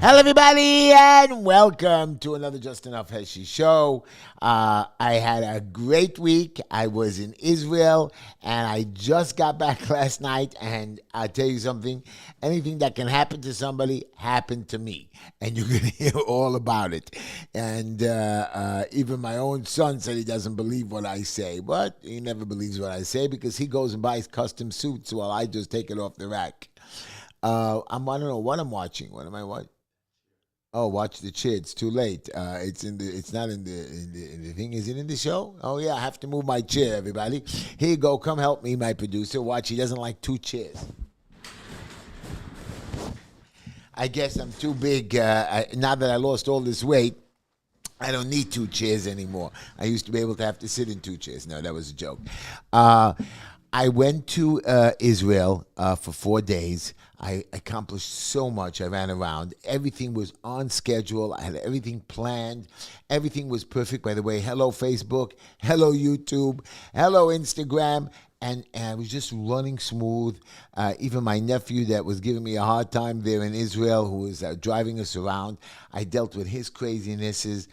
Hello, everybody, and welcome to another Just Enough Heshy show. I had a great week. I was in Israel, and I just got back last night. And I'll tell you something: anything that can happen to somebody happened to me, and you're gonna hear all about it. And even my own son said he doesn't believe what I say, but he never believes what I say because he goes and buys custom suits while I just take it off the rack. I don't know what I'm watching. What am I watching? Oh, watch the chair. It's too late. It's in the. It's not in the thing. Is it in the show? Oh yeah, I have to move my chair. Everybody, here you go. Come help me, my producer. Watch. He doesn't like two chairs. I guess I'm too big. Now that I lost all this weight, I don't need two chairs anymore. I used to be able to have to sit in two chairs. No, that was a joke. Uh, I went to Israel for 4 days. I accomplished so much. I ran around. Everything was on schedule. I had everything planned. Everything was perfect. By the way, hello Facebook, hello YouTube, hello Instagram. And I was just running smooth. Even my nephew that was giving me a hard time there in Israel, who was driving us around, I dealt with his crazinesses.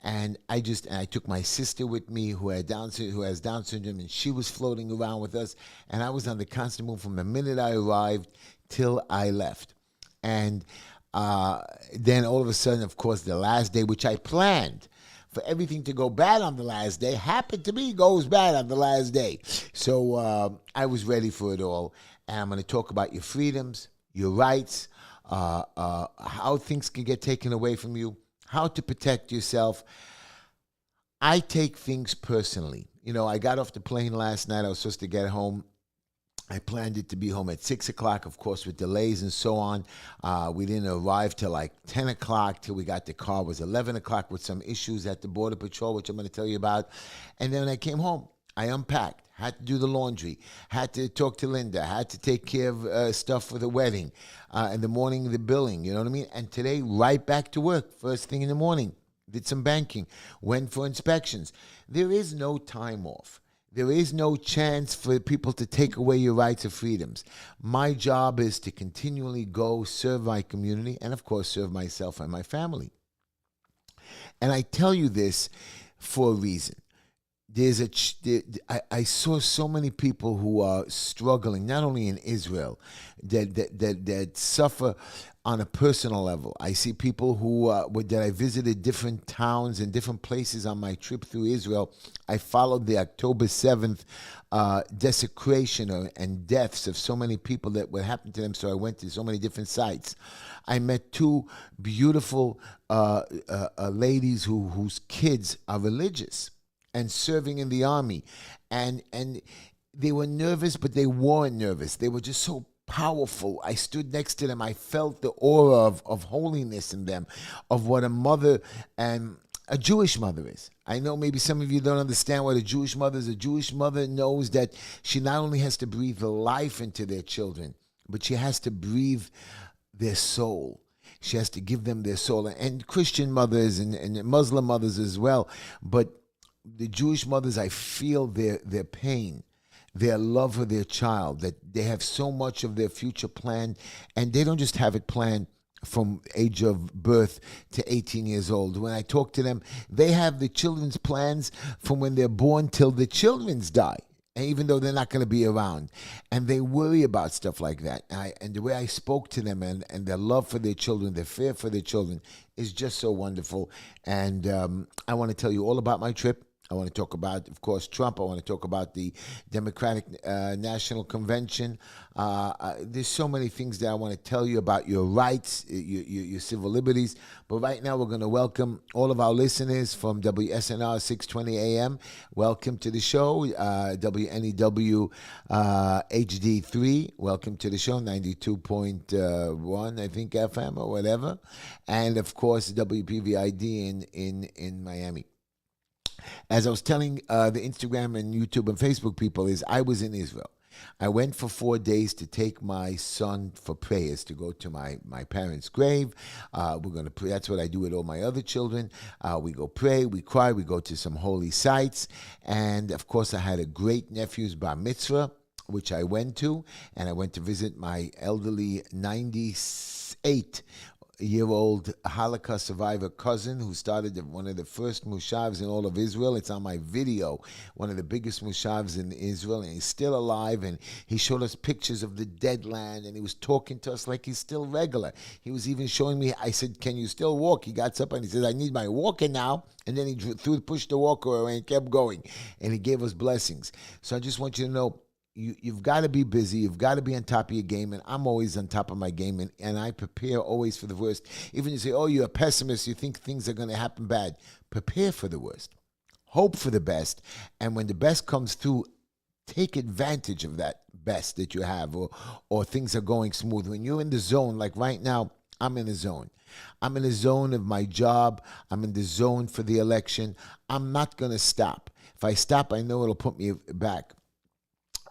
And I took my sister with me who has Down syndrome, and she was floating around with us. And I was on the constant move from the minute I arrived till I left. And then all of a sudden, of course, the last day, which I planned for everything to go bad on the last day, happened to be goes bad on the last day. So I was ready for it all. And I'm going to talk about your freedoms, your rights, how things can get taken away from you, how to protect yourself. I take things personally. You know, I got off the plane last night. I was supposed to get home. I planned it to be home at 6 o'clock, of course, with delays and so on. We didn't arrive till like 10 o'clock till we got the car. It was 11 o'clock with some issues at the Border Patrol, which I'm going to tell you about. And then when I came home, I unpacked, had to do the laundry, had to talk to Linda, had to take care of stuff for the wedding, in the morning, the billing, you know what I mean? And today, right back to work, first thing in the morning, did some banking, went for inspections. There is no time off. There is no chance for people to take away your rights or freedoms. My job is to continually go serve my community and, of course, serve myself and my family. And I tell you this for a reason. I saw so many people who are struggling, not only in Israel, that suffer on a personal level. I see people that I visited different towns and different places on my trip through Israel. I followed the October 7th desecration and deaths of so many people that what happened to them. So I went to so many different sites. I met two beautiful ladies whose kids are religious and serving in the army. And they were nervous, but they weren't nervous. They were just so powerful. I stood next to them. I felt the aura of holiness in them, of what a mother and a Jewish mother is. I know maybe some of you don't understand what a Jewish mother is. A Jewish mother knows that she not only has to breathe life into their children, but she has to breathe their soul. She has to give them their soul. And Christian mothers and Muslim mothers as well. But the Jewish mothers, I feel their pain, their love for their child, that they have so much of their future planned, and they don't just have it planned from age of birth to 18 years old. When I talk to them, they have the children's plans from when they're born till the children's die, even though they're not going to be around. And they worry about stuff like that. And the way I spoke to them and their love for their children, their fear for their children is just so wonderful. And I want to tell you all about my trip. I want to talk about, of course, Trump. I want to talk about the Democratic National Convention. There's so many things that I want to tell you about your rights, your civil liberties. But right now, we're going to welcome all of our listeners from WSNR 620 AM. Welcome to the show. WNEW HD3. Welcome to the show. 92.1, I think, FM or whatever. And, of course, WPVID in Miami. As I was telling the Instagram and YouTube and Facebook people, is I was in Israel. I went for 4 days to take my son for prayers, to go to my parents' grave. We're going to pray. That's what I do with all my other children. We go pray, we cry, we go to some holy sites. And, of course, I had a great nephew's bar mitzvah, which I went to. And I went to visit my elderly 98 year-old Holocaust survivor cousin who started one of the first mushavs in all of Israel. It's on my video, one of the biggest mushavs in Israel, and he's still alive. And he showed us pictures of the dead land, and he was talking to us like he's still regular. He was even showing me. I said, "Can you still walk?" He got up and he says, "I need my walker now." And then he pushed the walker away and kept going, and he gave us blessings. So I just want you to know, you've got to be busy. You've got to be on top of your game. And I'm always on top of my game. And I prepare always for the worst. Even you say, oh, you're a pessimist. You think things are going to happen bad. Prepare for the worst. Hope for the best. And when the best comes through, take advantage of that best that you have, or things are going smooth. When you're in the zone, like right now, I'm in the zone. I'm in the zone of my job. I'm in the zone for the election. I'm not going to stop. If I stop, I know it'll put me back.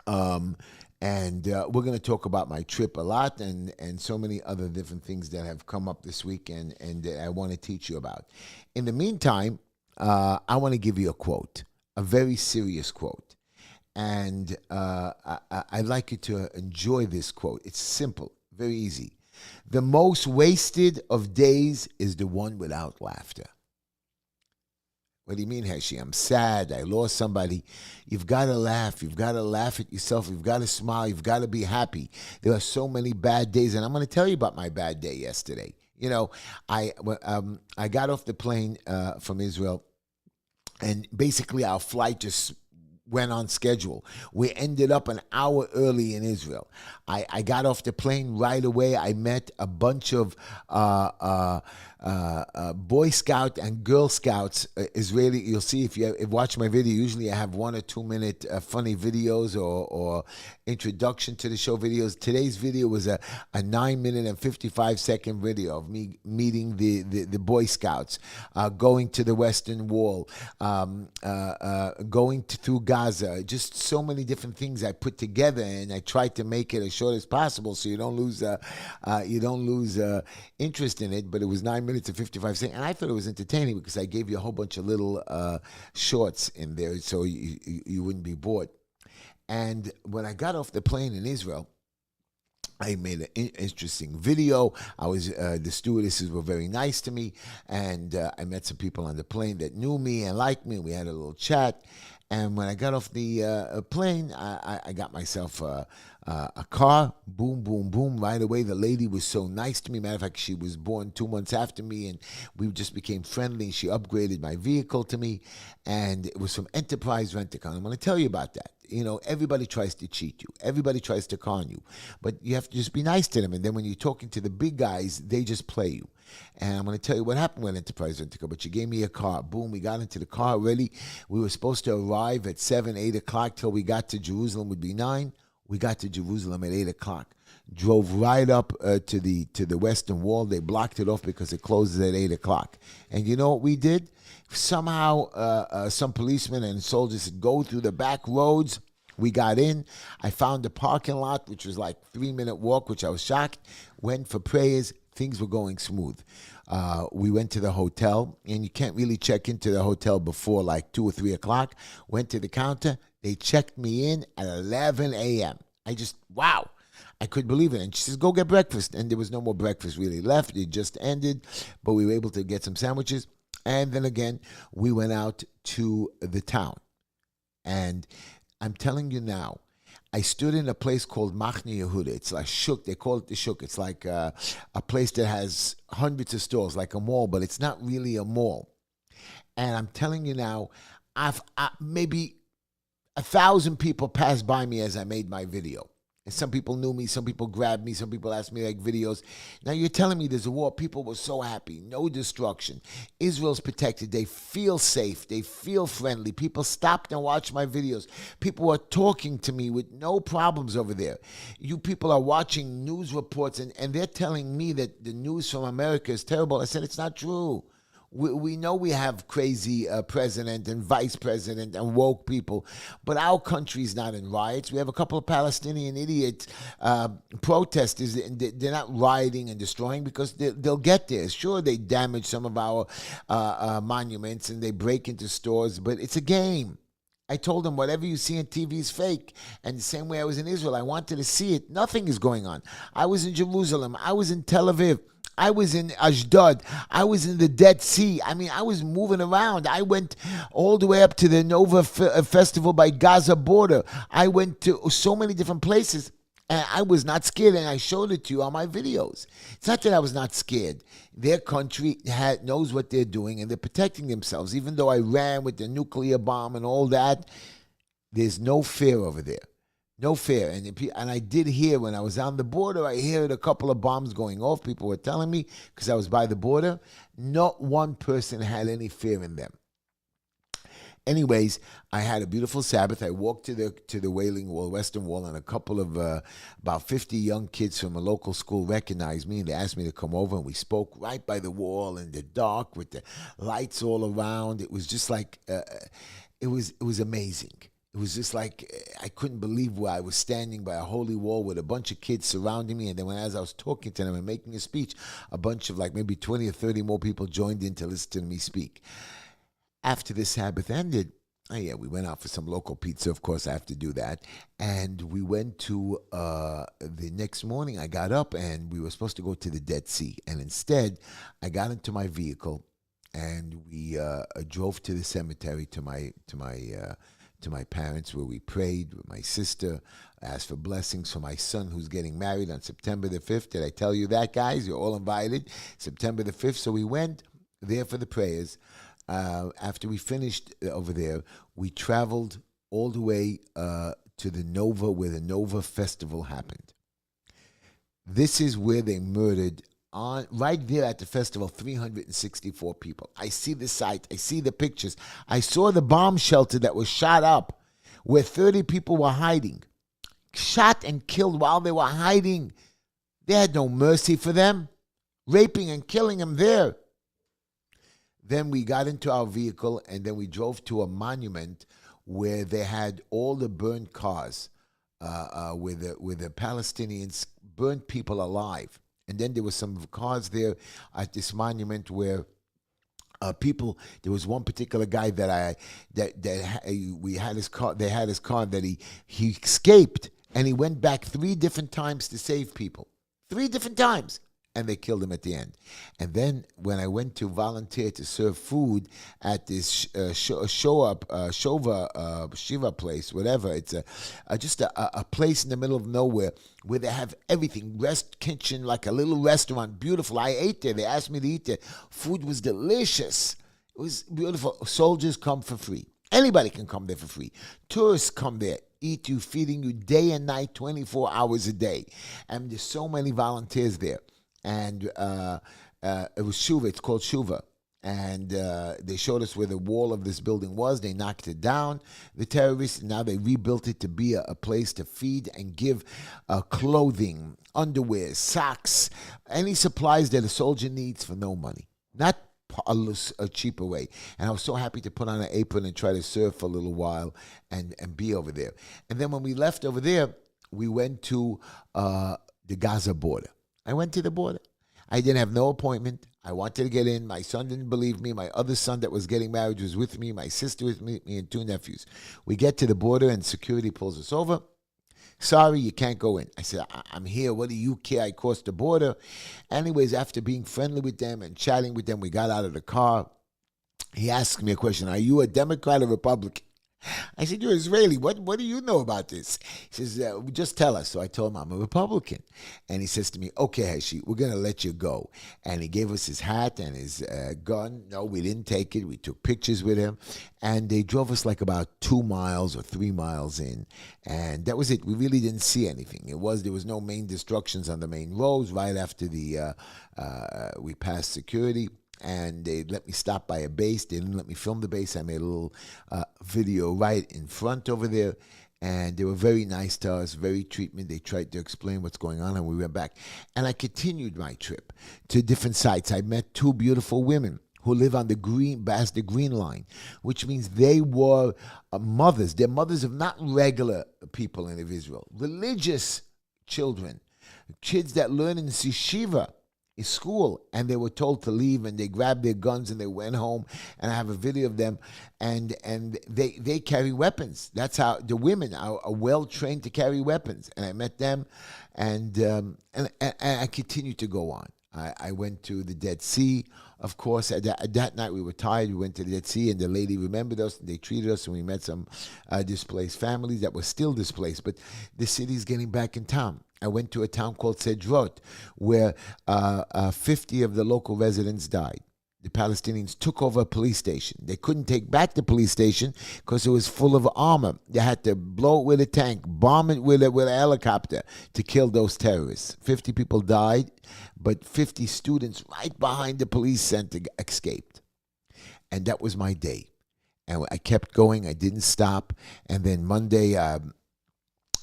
We're going to talk about my trip a lot and so many other different things that have come up this week and that I want to teach you about. In the meantime, I want to give you a quote, a very serious quote. And I'd like you to enjoy this quote. It's simple, very easy. The most wasted of days is the one without laughter. What do you mean, Heshy? I'm sad. I lost somebody. You've got to laugh. You've got to laugh at yourself. You've got to smile. You've got to be happy. There are so many bad days, and I'm going to tell you about my bad day yesterday. You know, I got off the plane from Israel, and basically our flight just went on schedule. We ended up an hour early in Israel. I got off the plane right away. I met a bunch of Boy Scout and Girl Scouts, Israeli. You'll see if you watch my video. Usually I have 1 or 2 minute funny videos or introduction to the show videos. Today's video was a 9 minute and 55 second video of me meeting the Boy Scouts, going to the Western Wall, going through Gaza. Just so many different things I put together, and I tried to make it as short as possible so you don't lose interest in it. But it was 9 minutes and 55 seconds, and I thought it was entertaining because I gave you a whole bunch of little shorts in there so you wouldn't be bored. And when I got off the plane in Israel, I made an interesting video. The stewardesses were very nice to me, and I met some people on the plane that knew me and liked me. We had a little chat. And when I got off the plane, I got myself a car. Boom, boom, boom. Right away, the lady was so nice to me. Matter of fact, she was born 2 months after me, and we just became friendly. She upgraded my vehicle to me, and it was from Enterprise Rent-A-Car. I'm going to tell you about that. You know, everybody tries to cheat you. Everybody tries to con you. But you have to just be nice to them. And then when you're talking to the big guys, they just play you. And I'm going to tell you what happened with Enterprise Rent-A-Car. But you gave me a car. Boom, we got into the car already. We were supposed to arrive at 7, 8 o'clock till we got to Jerusalem would be 9. We got to Jerusalem at 8 o'clock. Drove right up to the Western Wall. They blocked it off because it closes at 8 o'clock. And you know what we did? Somehow, some policemen and soldiers said, go through the back roads. We got in. I found the parking lot, which was like 3-minute walk, which I was shocked. Went for prayers. Things were going smooth. We went to the hotel, and you can't really check into the hotel before like 2 or 3 o'clock. Went to the counter. They checked me in at 11 a.m. Wow. I couldn't believe it. And she says, go get breakfast. And there was no more breakfast really left. It just ended. But we were able to get some sandwiches. And then again, we went out to the town. And I'm telling you now, I stood in a place called Machne Yehuda. It's like Shuk. They call it the Shuk. It's like a place that has hundreds of stores, like a mall, but it's not really a mall. And I'm telling you now, maybe 1,000 people passed by me as I made my video. And some people knew me, some people grabbed me, some people asked me like videos. Now you're telling me there's a war. People were so happy. No destruction. Israel's protected. They feel safe. They feel friendly. People stopped and watched my videos. People are talking to me with no problems over there. You people are watching news reports and they're telling me that the news from America is terrible. I said, it's not true. We know we have crazy president and vice president and woke people, but our country's not in riots. We have a couple of Palestinian idiot protesters. They're not rioting and destroying because they'll get there. Sure, they damage some of our monuments and they break into stores, but it's a game. I told them whatever you see on TV is fake. And the same way I was in Israel, I wanted to see it. Nothing is going on. I was in Jerusalem. I was in Tel Aviv. I was in Ashdod. I was in the Dead Sea. I mean, I was moving around. I went all the way up to the Nova Festival by Gaza border. I went to so many different places. And I was not scared, and I showed it to you on my videos. It's not that I was not scared. Their country knows what they're doing, and they're protecting themselves. Even though I ran with the nuclear bomb and all that, there's no fear over there. No fear. And I did hear when I was on the border, I heard a couple of bombs going off. People were telling me because I was by the border. Not one person had any fear in them. Anyways, I had a beautiful Sabbath. I walked to the Wailing Wall, Western Wall, and a couple of about 50 young kids from a local school recognized me, and they asked me to come over, and we spoke right by the wall in the dark with the lights all around. It was just like it was amazing. It was just like I couldn't believe where I was standing by a holy wall with a bunch of kids surrounding me. And then as I was talking to them and making a speech, a bunch of like maybe 20 or 30 more people joined in to listen to me speak. After the Sabbath ended, we went out for some local pizza. Of course, I have to do that. And we went to the next morning. I got up and we were supposed to go to the Dead Sea. And instead, I got into my vehicle and we drove to the cemetery to my parents, where we prayed with my sister, asked for blessings for my son who's getting married on September the 5th. Did I tell you that, guys? You're all invited. September the 5th. So we went there for the prayers. After we finished over there, we traveled all the way to the Nova, where the Nova Festival happened. This is where they murdered, right there at the festival, 364 people. I see the site. I see the pictures. I saw the bomb shelter that was shot up where 30 people were hiding. Shot and killed while they were hiding. They had no mercy for them. Raping and killing them there. Then we got into our vehicle and then we drove to a monument where they had all the burned cars, where the Palestinians burned people alive. And then there were some cars there at this monument where there was one particular guy we had his car. They had his car that he escaped, and he went back 3 different times to save people. 3 different times. And they killed him at the end. And then when I went to volunteer to serve food at this Shiva place, whatever, it's just a place in the middle of nowhere where they have everything, kitchen, like a little restaurant, beautiful. I ate there. They asked me to eat there. Food was delicious. It was beautiful. Soldiers come for free. Anybody can come there for free. Tourists come there, eat you, feeding you day and night, 24 hours a day. And there's so many volunteers there. And it was Shuva. It's called Shuva. And they showed us where the wall of this building was. They knocked it down, the terrorists. And now they rebuilt it to be a place to feed and give clothing, underwear, socks, any supplies that a soldier needs for no money. Not a cheaper way. And I was so happy to put on an apron and try to serve for a little while and be over there. And then when we left over there, we went to the Gaza border. I went to the border. I didn't have no appointment. I wanted to get in. My son didn't believe me. My other son that was getting married was with me. My sister was with me and 2 nephews. We get to the border and security pulls us over. Sorry, you can't go in. I said, I'm here. What do you care? I crossed the border. Anyways, after being friendly with them and chatting with them, we got out of the car. He asked me a question. Are you a Democrat or Republican? I said, you're Israeli. What do you know about this? He says, just tell us. So I told him I'm a Republican. And he says to me, okay, Heshy, we're going to let you go. And he gave us his hat and his gun. No, we didn't take it. We took pictures with him. And they drove us like about 2 miles or 3 miles in. And that was it. We really didn't see anything. There was no main destructions on the main roads right after we passed security. And they let me stop by a base. They didn't let me film the base. I made a little video right in front over there. And they were very nice to us, very treatment. They tried to explain what's going on, and we went back. And I continued my trip to different sites. I met 2 beautiful women who live on the Green Line, which means they were mothers. They're mothers of not regular people in Israel, religious children, kids that learn in yeshiva, school, and they were told to leave, and they grabbed their guns and they went home. And I have a video of them, and they carry weapons. That's how the women are well trained to carry weapons. And I met them, and I continue to go on. I went to the Dead Sea. Of course, at that night we were tired. We went to the Dead Sea, and the lady remembered us. And they treated us, and we met some displaced families that were still displaced. But the city's getting back in town. I went to a town called Sderot, where 50 of the local residents died. The Palestinians took over a police station. They couldn't take back the police station because it was full of armor. They had to blow it with a tank, bomb it with a helicopter to kill those terrorists. 50 people died, but 50 students right behind the police center escaped. And that was my day. And I kept going. I didn't stop. And then Monday,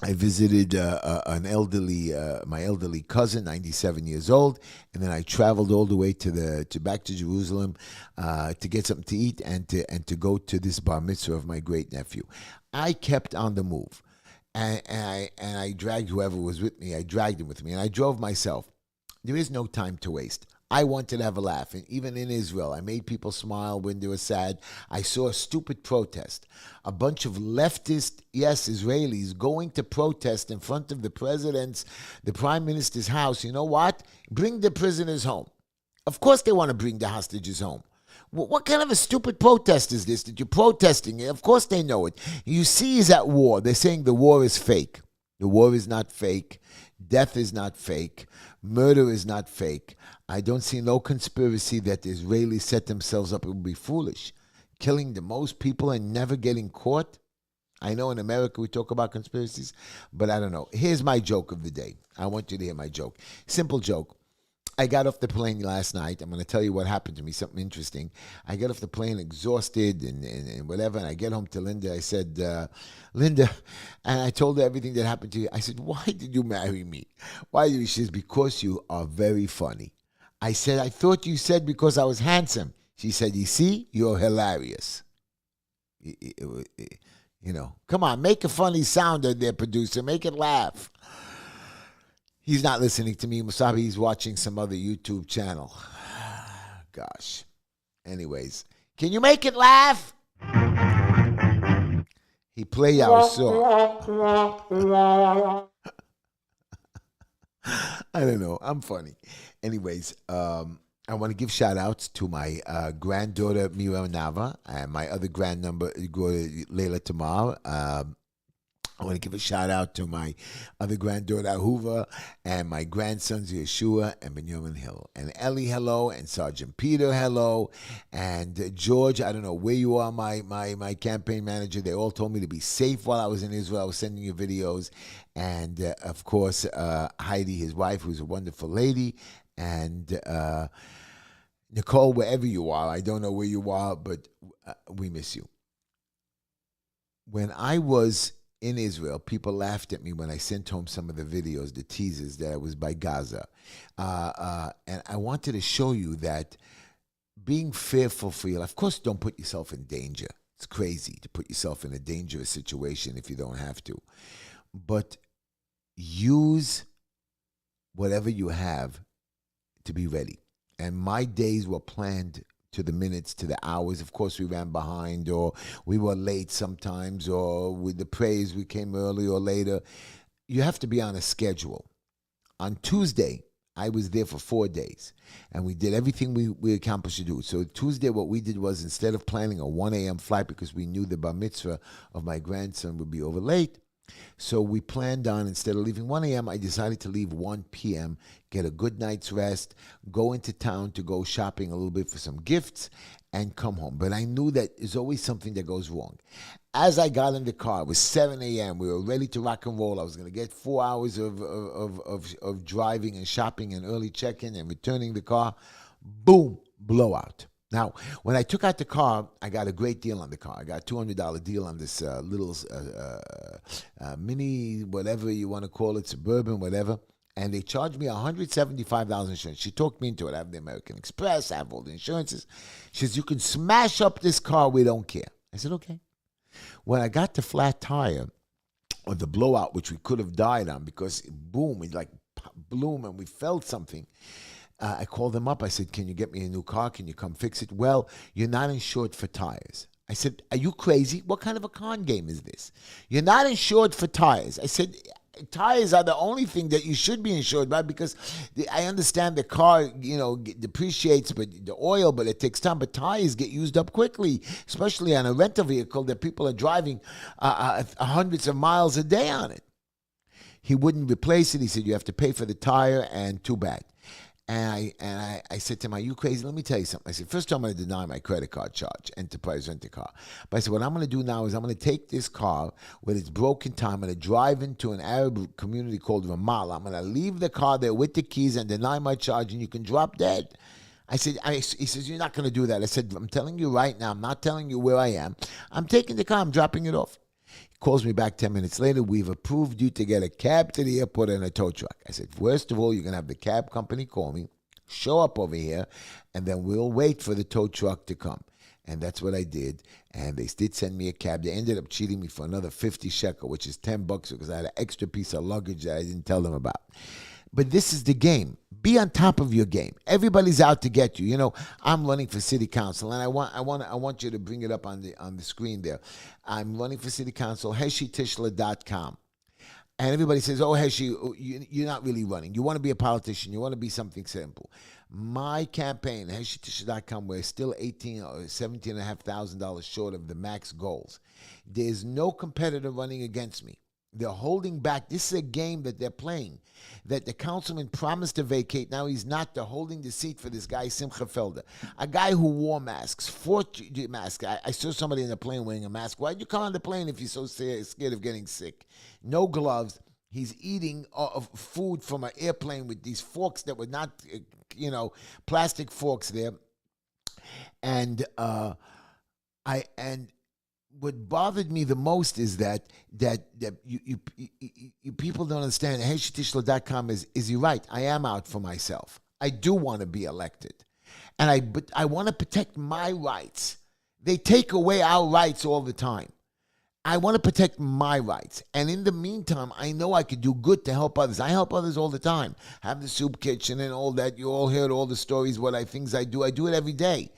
I visited my elderly cousin, 97 years old, and then I traveled all the way back to Jerusalem to get something to eat and to go to this bar mitzvah of my great nephew. I kept on the move, and I dragged whoever was with me. I dragged him with me, and I drove myself. There is no time to waste. I wanted to have a laugh, and even in Israel, I made people smile when they were sad. I saw a stupid protest. A bunch of leftist, yes, Israelis, going to protest in front of the prime minister's house. You know what? Bring the prisoners home. Of course they want to bring the hostages home. What kind of a stupid protest is this that you're protesting? Of course they know it. You see he's at war. They're saying the war is fake. The war is not fake. Death is not fake. Murder is not fake. I don't see no conspiracy that the Israelis set themselves up. It would be foolish. Killing the most people and never getting caught. I know in America we talk about conspiracies, but I don't know. Here's my joke of the day. I want you to hear my joke. Simple joke. I got off the plane last night. I'm going to tell you what happened to me, something interesting. I get off the plane exhausted and whatever, and I get home to Linda. I said, Linda, and I told her everything that happened to you. I said, why did you marry me? Why did you? She says, because you are very funny. I said, I thought you said because I was handsome. She said, you see, you're hilarious. You know, come on, make a funny sound there, producer. Make it laugh. He's not listening to me, Musabi. He's watching some other YouTube channel. Gosh. Anyways, can you make it laugh? He play our song. I don't know. I'm funny. Anyways, I want to give shout outs to my granddaughter Mira Nava and my other granddaughter Leila Tamar. I want to give a shout out to my other granddaughter Ahuva and my grandsons Yeshua and Benjamin Hill. And Ellie, hello, and Sergeant Peter, hello. And George, I don't know where you are, my campaign manager. They all told me to be safe while I was in Israel. I was sending you videos. And, of course, Heidi, his wife, who's a wonderful lady. And Nicole, wherever you are, I don't know where you are, but we miss you. When I was in Israel, people laughed at me when I sent home some of the videos, the teasers that was by Gaza. And I wanted to show you that being fearful for your life, of course, don't put yourself in danger. It's crazy to put yourself in a dangerous situation if you don't have to. But use whatever you have to be ready. And my days were planned to the minutes, to the hours. Of course, we ran behind, or we were late sometimes, or with the praise, we came early or later. You have to be on a schedule. On Tuesday, I was there for 4 days, and we did everything we accomplished to do. So Tuesday, what we did was, instead of planning a 1 a.m. flight, because we knew the bar mitzvah of my grandson would be over late, so we planned on, instead of leaving 1 a.m., I decided to leave 1 p.m., get a good night's rest, go into town to go shopping a little bit for some gifts, and come home. But I knew that there's always something that goes wrong. As I got in the car, it was 7 a.m., we were ready to rock and roll. I was going to get 4 hours of driving and shopping and early check-in and returning the car. Boom, blowout. Now, when I took out the car, I got a great deal on the car. I got a $200 deal on this little mini, whatever you want to call it, Suburban, whatever. And they charged me $175 insurance. She talked me into it. I have the American Express. I have all the insurances. She says, you can smash up this car. We don't care. I said, okay. When I got the flat tire, or the blowout, which we could have died on because, boom, it like bloom and we felt something. I called them up. I said, can you get me a new car? Can you come fix it? Well, you're not insured for tires. I said, are you crazy? What kind of a con game is this? You're not insured for tires. I said, tires are the only thing that you should be insured by, because I understand the car, depreciates, but the oil, but it takes time. But tires get used up quickly, especially on a rental vehicle that people are driving hundreds of miles a day on it. He wouldn't replace it. He said, you have to pay for the tire, and too bad. And I said to him, are you crazy? Let me tell you something. I said, first I'm going to deny my credit card charge, enterprise rent-a-car. But I said, what I'm going to do now is I'm going to take this car with its broken tire. I'm going to drive into an Arab community called Ramallah. I'm going to leave the car there with the keys and deny my charge, and you can drop dead. He says, you're not going to do that. I said, I'm telling you right now, I'm not telling you where I am. I'm taking the car, I'm dropping it off. He calls me back 10 minutes later. We've approved you to get a cab to the airport and a tow truck. I said, first of all, you're going to have the cab company call me, show up over here, and then we'll wait for the tow truck to come. And that's what I did. And they did send me a cab. They ended up cheating me for another 50 shekel, which is $10, because I had an extra piece of luggage that I didn't tell them about. But this is the game. Be on top of your game. Everybody's out to get you. I'm running for city council, and I want you to bring it up on the screen there. I'm running for city council, heshytishler.com. And everybody says, oh, Heshy, you're not really running. You want to be a politician. You want to be something simple. My campaign, heshytishler.com, we're still $18,000 or $17,500 short of the max goals. There's no competitor running against me. They're holding back. This is a game that they're playing, that the councilman promised to vacate. Now he's not. They're holding the seat for this guy, Simcha Felder, a guy who wore masks, 4 masks. I saw somebody in the plane wearing a mask. Why'd you come on the plane if you're so scared of getting sick? No gloves. He's eating food from an airplane with these forks that were not, plastic forks there. And what bothered me the most is that you people don't understand. heshytishler.com is you're right. I am out for myself. I do want to be elected, but I want to protect my rights. They take away our rights all the time. I want to protect my rights. And in the meantime, I know I could do good to help others. I help others all the time. Have the soup kitchen and all that. You all heard all the stories, things I do. I do it every day.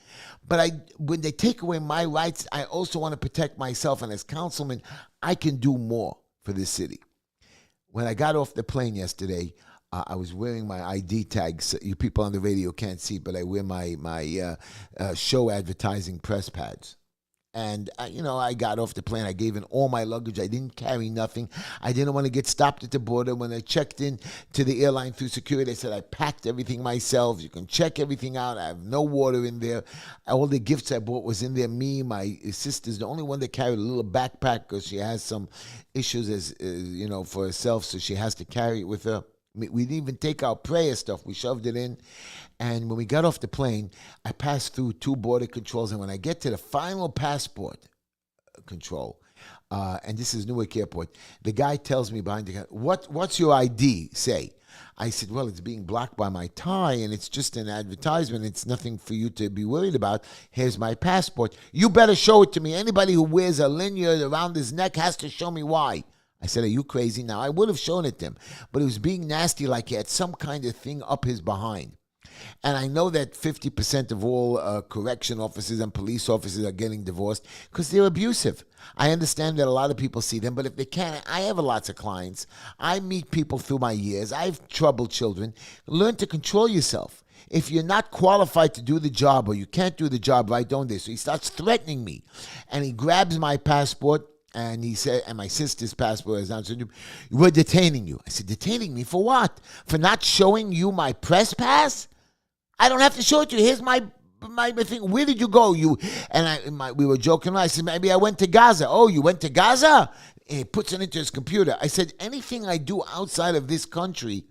But when they take away my rights, I also want to protect myself. And as councilman, I can do more for this city. When I got off the plane yesterday, I was wearing my ID tags. You people on the radio can't see, but I wear my show advertising press pads. And, I got off the plane. I gave in all my luggage. I didn't carry nothing. I didn't want to get stopped at the border. When I checked in to the airline through security, they said I packed everything myself. You can check everything out. I have no water in there. All the gifts I bought was in there. Me, my sister's the only one that carried a little backpack because she has some issues for herself, so she has to carry it with her. We didn't even take our prayer stuff. We shoved it in. And when we got off the plane, I passed through 2 border controls. And when I get to the final passport control, and this is Newark Airport, the guy tells me behind the counter, what's your ID say? I said, well, it's being blocked by my tie, and it's just an advertisement. It's nothing for you to be worried about. Here's my passport. You better show it to me. Anybody who wears a lanyard around his neck has to show me why. I said, are you crazy? Now, I would have shown it to him, but it was being nasty, like he had some kind of thing up his behind. And I know that 50% of all correction officers and police officers are getting divorced because they're abusive. I understand that a lot of people see them, but if they can't, I have lots of clients. I meet people through my years. I have troubled children. Learn to control yourself. If you're not qualified to do the job or you can't do the job right, don't they? So he starts threatening me. And he grabs my passport. And he said, and my sister's passport is not, so we're detaining you. I said, detaining me for what? For not showing you my press pass? I don't have to show it to you. Here's my thing. Where did you go? We were joking around. I said, maybe I went to Gaza. Oh, you went to Gaza? And he puts it into his computer. I said, anything I do outside of this country,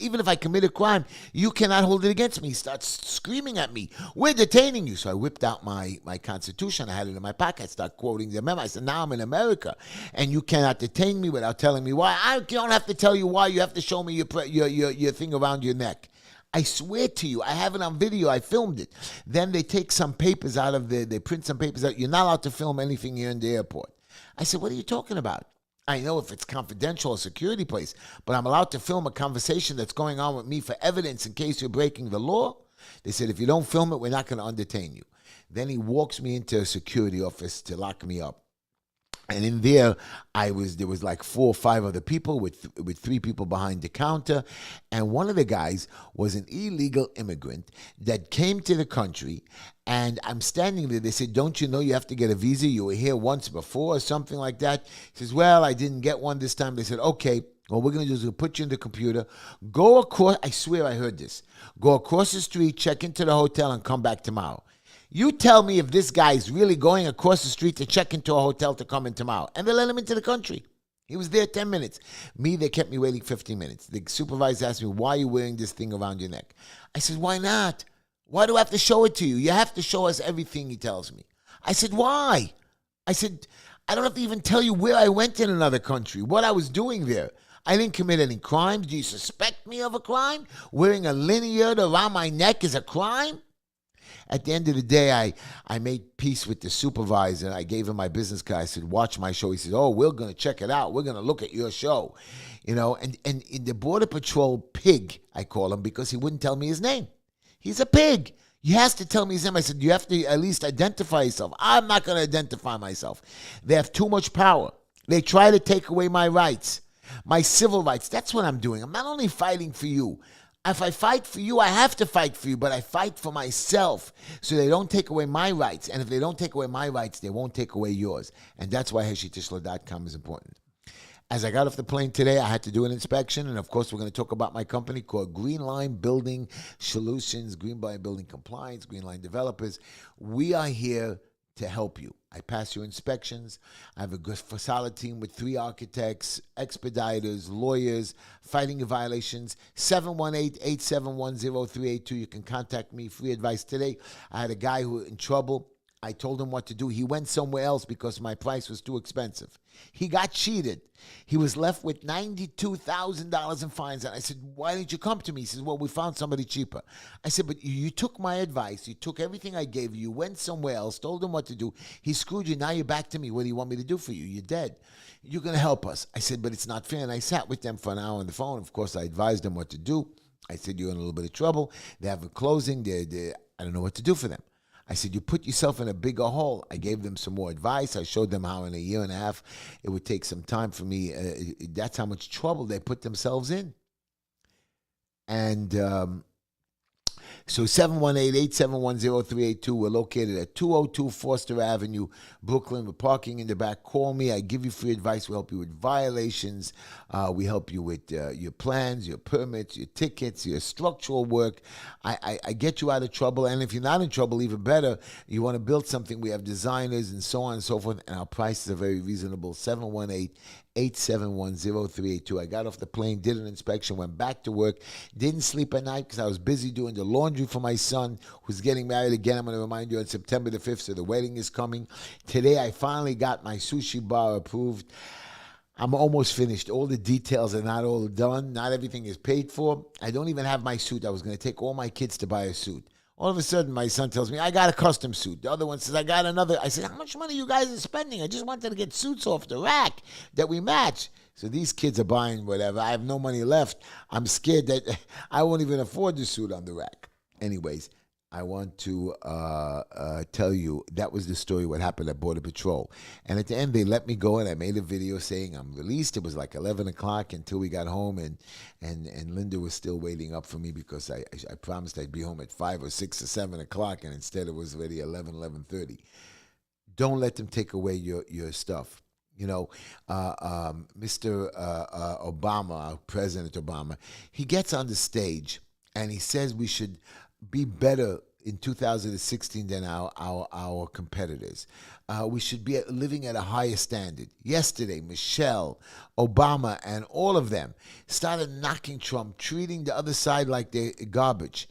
even if I commit a crime, you cannot hold it against me. He starts screaming at me. We're detaining you. So I whipped out my Constitution. I had it in my pocket. I started quoting the memo. I said, now I'm in America, and you cannot detain me without telling me why. I don't have to tell you why. You have to show me your thing around your neck. I swear to you, I have it on video. I filmed it. Then they take some papers out of they print some papers out. You're not allowed to film anything here in the airport. I said, what are you talking about? I know if it's confidential or security place, but I'm allowed to film a conversation that's going on with me for evidence in case you're breaking the law. They said, if you don't film it, we're not going to undetain you. Then he walks me into a security office to lock me up. And in there, there was like 4 or 5 other people with 3 people behind the counter, and one of the guys was an illegal immigrant that came to the country. And I'm standing there. They said, "Don't you know you have to get a visa? You were here once before," or something like that. He says, "Well, I didn't get one this time." They said, "Okay. What we're going to do is we'll put you in the computer, go across." I swear I heard this. "Go across the street, check into the hotel, and come back tomorrow." You tell me if this guy's really going across the street to check into a hotel to come in tomorrow. And they let him into the country. He was there 10 minutes. Me, they kept me waiting 15 minutes. The supervisor asked me, "Why are you wearing this thing around your neck?" I said, "Why not? Why do I have to show it to you? You have to show us everything," he tells me. I said, "Why?" I said, "I don't have to even tell you where I went in another country, what I was doing there. I didn't commit any crimes. Do you suspect me of a crime? Wearing a lanyard around my neck is a crime?" At the end of the day, I made peace with the supervisor. I gave him my business card. I said, "Watch my show." He said, "Oh, we're going to check it out. We're going to look at your show." And in the Border Patrol pig, I call him, because he wouldn't tell me his name. He's a pig. He has to tell me his name. I said, "You have to at least identify yourself." "I'm not going to identify myself." They have too much power. They try to take away my rights, my civil rights. That's what I'm doing. I'm not only fighting for you. If I fight for you, I have to fight for you, but I fight for myself so they don't take away my rights. And if they don't take away my rights, they won't take away yours. And that's why HeshyTishler.com is important. As I got off the plane today, I had to do an inspection. And of course, we're going to talk about my company called Green Line Building Solutions, Green Line Building Compliance, Green Line Developers. We are here to help you. I pass your inspections. I have a good solid team with 3 architects, expediters, lawyers, fighting your violations. 718-871-0382. You can contact me, free advice. Today, I had a guy who was in trouble. I told him what to do. He went somewhere else because my price was too expensive. He got cheated. He was left with $92,000 in fines. And I said, "Why didn't you come to me?" He says, "Well, we found somebody cheaper." I said, "But you took my advice. You took everything I gave you. You went somewhere else, told him what to do. He screwed you. Now you're back to me. What do you want me to do for you? You're dead. You're going to help us." I said, "But it's not fair." And I sat with them for an hour on the phone. Of course, I advised them what to do. I said, "You're in a little bit of trouble. They have a closing. I don't know what to do for them." I said, "You put yourself in a bigger hole." I gave them some more advice. I showed them how in a year and a half it would take some time for me. That's how much trouble they put themselves in. And so 718-871-0382. We're located at 202 Foster Avenue, Brooklyn. With parking in the back. Call me. I give you free advice. We help you with violations. We help you with your plans, your permits, your tickets, your structural work. I get you out of trouble. And if you're not in trouble, even better, you want to build something, we have designers and so on and so forth. And our prices are very reasonable. 718-871-0382. I got off the plane, did an inspection, went back to work, didn't sleep at night because I was busy doing the laundry for my son, who's getting married again. I'm going to remind you on September the 5th, so the wedding is coming. Today, I finally got my sushi bar approved. I'm almost finished. All the details are not all done. Not everything is paid for. I don't even have my suit. I was going to take all my kids to buy a suit. All of a sudden, my son tells me, "I got a custom suit." The other one says, "I got another." I said, "How much money you guys are spending? I just wanted to get suits off the rack that we match." So these kids are buying whatever. I have no money left. I'm scared that I won't even afford the suit on the rack. Anyways, I want to tell you that was the story, what happened at Border Patrol. And at the end, they let me go, and I made a video saying I'm released. It was like 11 o'clock until we got home, and Linda was still waiting up for me because I promised I'd be home at 5 or 6 or 7 o'clock, and instead it was already 11:30. Don't let them take away your stuff. Mr. Obama, President Obama, he gets on the stage, and he says we should be better in 2016 than our competitors. We should be living at a higher standard. Yesterday, Michelle, Obama, and all of them started knocking Trump, treating the other side like they're garbage,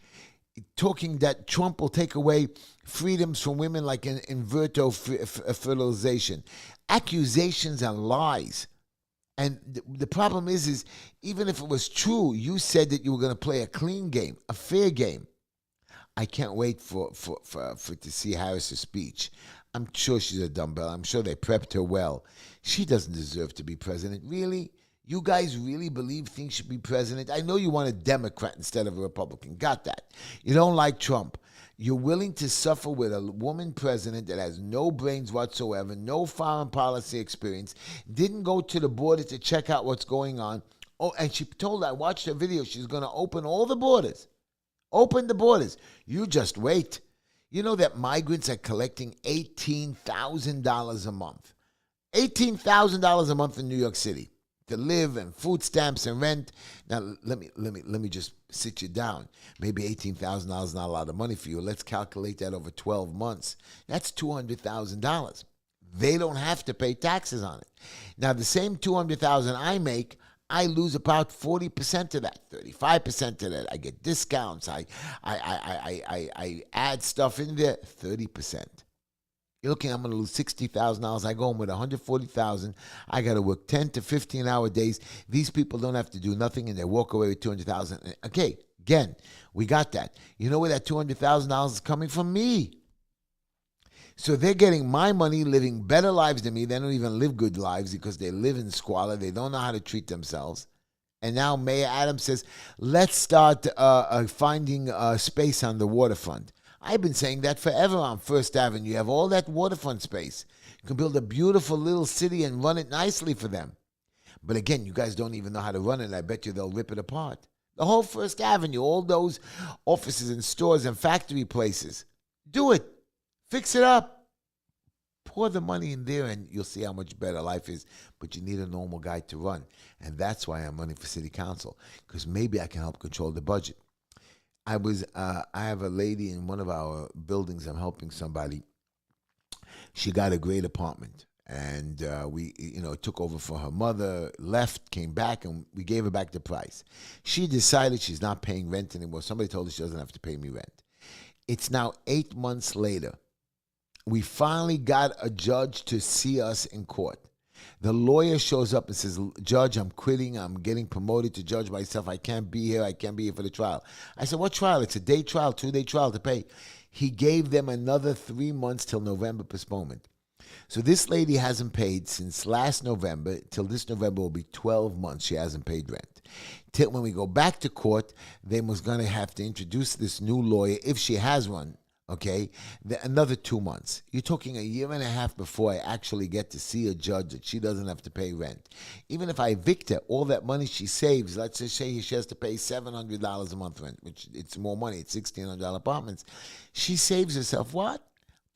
talking that Trump will take away freedoms from women like in vitro fertilization. Accusations and lies. And the problem is even if it was true, you said that you were going to play a clean game, a fair game. I can't wait for to see Harris's speech. I'm sure she's a dumbbell. I'm sure they prepped her well. She doesn't deserve to be president. Really? You guys really believe things should be president? I know you want a Democrat instead of a Republican. Got that. You don't like Trump. You're willing to suffer with a woman president that has no brains whatsoever, no foreign policy experience, didn't go to the border to check out what's going on. Oh, and she told, I watched her video, she's going to open all the borders. Open the borders. You just wait. You know that migrants are collecting $18,000 a month. $18,000 a month in New York City to live and food stamps and rent. Now let me just sit you down. Maybe $18,000 is not a lot of money for you. Let's calculate that over 12 months. That's $200,000. They don't have to pay taxes on it. Now the same $200,000 I make, I lose about 40% of that, 35% of that. I get discounts. I add stuff in there, 30%. You're looking, I'm going to lose $60,000. I go home with $140,000. I got to work 10 to 15-hour days. These people don't have to do nothing, and they walk away with $200,000. Okay, again, we got that. You know where that $200,000 is coming from? Me. So they're getting my money, living better lives than me. They don't even live good lives because they live in squalor. They don't know how to treat themselves. And now Mayor Adams says, let's start finding space on the waterfront. I've been saying that forever on First Avenue. You have all that waterfront space. You can build a beautiful little city and run it nicely for them. But again, you guys don't even know how to run it. I bet you they'll rip it apart. The whole First Avenue, all those offices and stores and factory places. Do it. Fix it up. Pour the money in there and you'll see how much better life is. But you need a normal guy to run. And that's why I'm running for city council. Because maybe I can help control the budget. I have a lady in one of our buildings. I'm helping somebody. She got a great apartment. And we took over for her mother, left, came back, and we gave her back the price. She decided she's not paying rent anymore. Somebody told her she doesn't have to pay me rent. It's now 8 months later. We finally got a judge to see us in court. The lawyer shows up and says, Judge, I'm quitting. I'm getting promoted to judge myself. I can't be here. I can't be here for the trial. I said, what trial? It's a day trial, 2-day trial to pay. He gave them another 3 months till November postponement. So this lady hasn't paid since last November. Till this November will be 12 months she hasn't paid rent. Till when we go back to court, they was going to have to introduce this new lawyer, if she has one, okay, another 2 months. You're talking a year and a half before I actually get to see a judge that she doesn't have to pay rent. Even if I evict her, all that money she saves, let's just say she has to pay $700 a month rent, which it's more money, it's $1,600 apartments. She saves herself what?